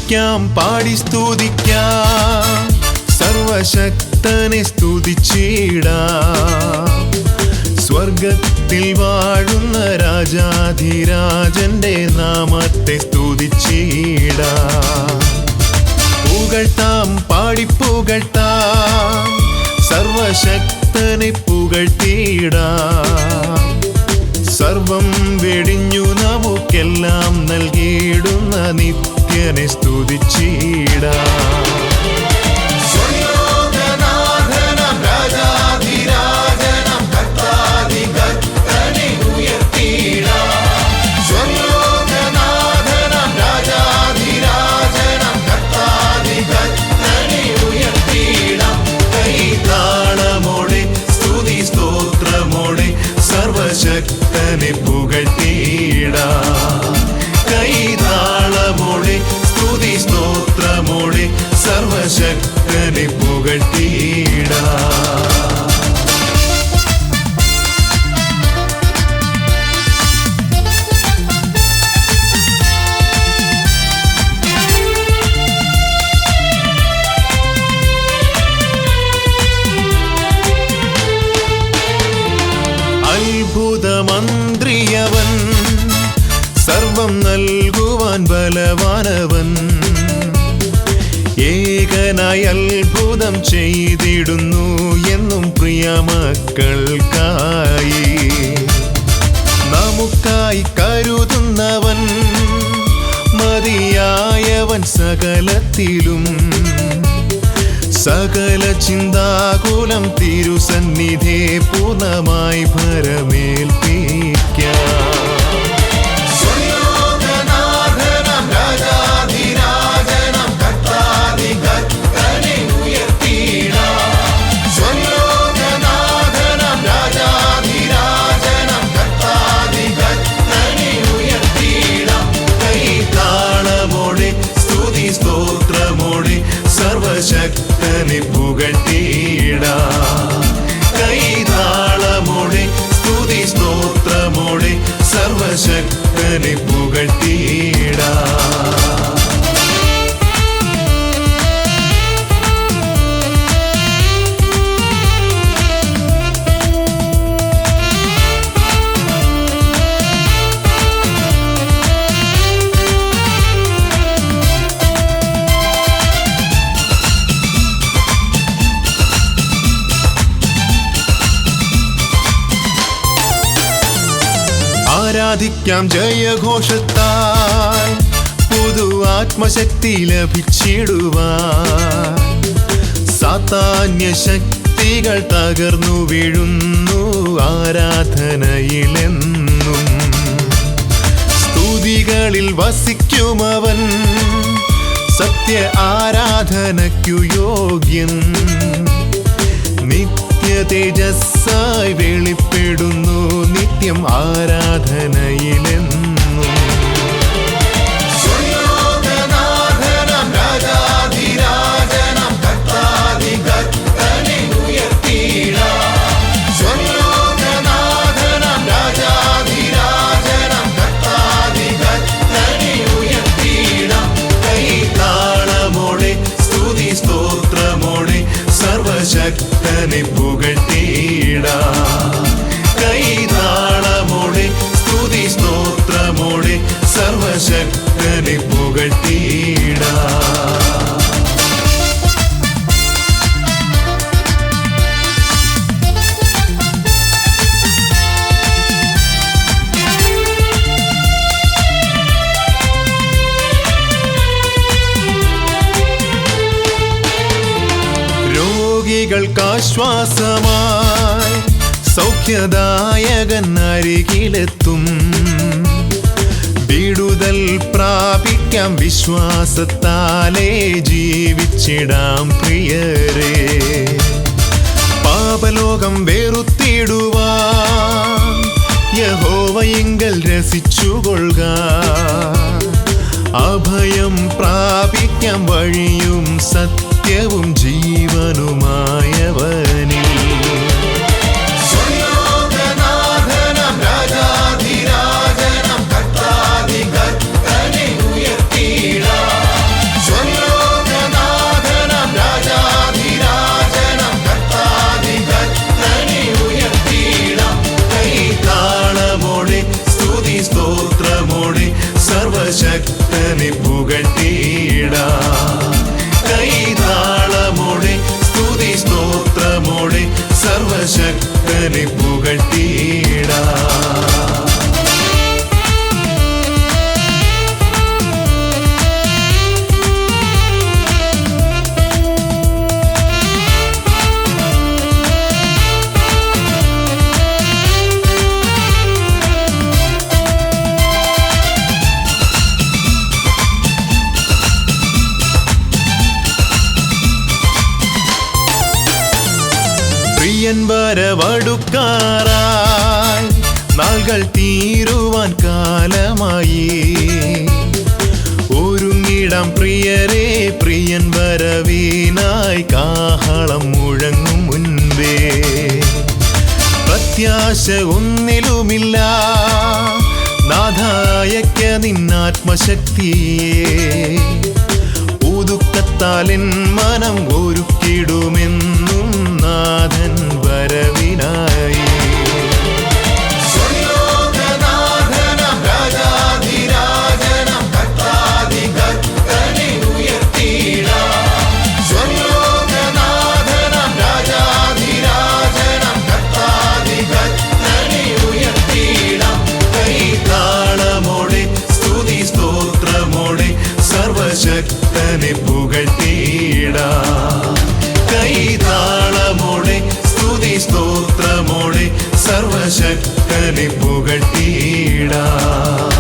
ആരാധിക്കാം പാടി സ്തുതിക്കാം സർവശക്തനെ സ്തുതിച്ചിടാം സ്വർഗത്തിൽ വാഴുന്ന രാജാധിരാജന്റെ നാമത്തെ സ്തുതിച്ചിടാം പുകഴ്ത്താം പാടി പുകഴ്ത്താം സർവശക്തനെ പുകഴ്ത്തിയിടാം സർവം വെടിഞ്ഞു നമുക്കെല്ലാം നൽകിയിടുന്ന നിത്യനെ സ്തുതിച്ചിടാം സർവശക്തനെ പുകഴ്ത്തിയിടാം കൈതാളമോടെ സ്തുതി സ്തോത്രമോടെ സർവശക്തനെ പുകഴ്ത്തിയിടാം അത്ഭുതമന്ത്രിയവൻ സർവം നൽകുവാൻ ബലവാനവൻ ഏകനായി അത്ഭുതം ചെയ്തിടുന്നു എന്നും പ്രിയ മക്കൾക്കായി നമുക്കായി കരുതുന്നവൻ മതിയായവൻ സകലത്തിലും സകല ചിന്താകുലം തിരുസന്നിധേ പൂർണ്ണമായി ഭരമേൽപ്പിക്കാം സർവശക്തനെ പുകഴ്ത്തിയിടാം കൈതാളമോടെ സ്തുതി സ്തോത്രമോടെ സർവശക്തനെ പുകഴ്ത്തിയിടാം ആരാധിക്കാം ജയഘോഷത്താൽ പുതു ആത്മശക്തി ലഭിച്ചിടുവാൻ സാത്താന്യ ശക്തികൾ തകർന്നു വീഴുന്നു ആരാധനയിലെന്നും സ്തുതികളിൽ വസിക്കുമവൻ സത്യ ആരാധനയ്ക്കു യോഗ്യൻ നിത്യ തേജസ്സായി വെളിപ്പെടുന്നു നിത്യം ആരാധനയിലെന്നും സർവശക്തനെ പുകഴ്ത്തിയിടാം കൈതാളമോടെ സ്തുതി സ്തോത്രമോടെ സർവശക്തനെ പുകഴ്ത്തിയിടാം ാശ്വാസമായി സൗഖ്യദായകൻ അരികിലെത്തും വിടുതൽ പ്രാപിക്കാം വിശ്വാസത്താലേ ജീവിച്ചിടാം പ്രിയരേ പാപലോകം വെറുത്തിടുവാൻ യഹോവയിങ്കൽ രസിച്ചുകൊള്ളുക അഭയം പ്രാപിക്കാം വഴിയും സത്യവും ജീവനുമായവനിൽ സർവശക്തനെ പുകഴ്ത്തിയിടാം. പ്രിയൻ വരവടുക്കാറായി നാളുകൾ തീരുവാൻ കാലമായി. ഒരുങ്ങിടാം പ്രിയരെ, പ്രിയൻ വരവിനായി കാഹളം മുഴങ്ങും മുൻപേ. പ്രത്യാശ ഒന്നിലുമില്ല, നാഥായക്ക നിന്നാത്മശക്തിയെ. പുതുക്കത്താലിൻ മനം ഒരുക്കിടുമെന്നും നാഥൻ വരവിനായി. സ്വർലോകനാഥനം രാജാധിരാജനം കർത്താധികർത്തനെ ഉയർത്തിയിടാം. സ്വർലോകനാഥനം രാജാധിരാജനം കർത്താധികർത്തനെ ഉയർത്തിയിടാം. കൈതാളമോടെ സ്തുതി സ്തോത്രമോടെ സർവശക്തനെ പുകഴ്ത്തിയിടാം. കൈതാളമോടെ സ്തുതി സ്തോത്രമോടെ സർവശക്തനെ പുകഴ്ത്തിയിടാം.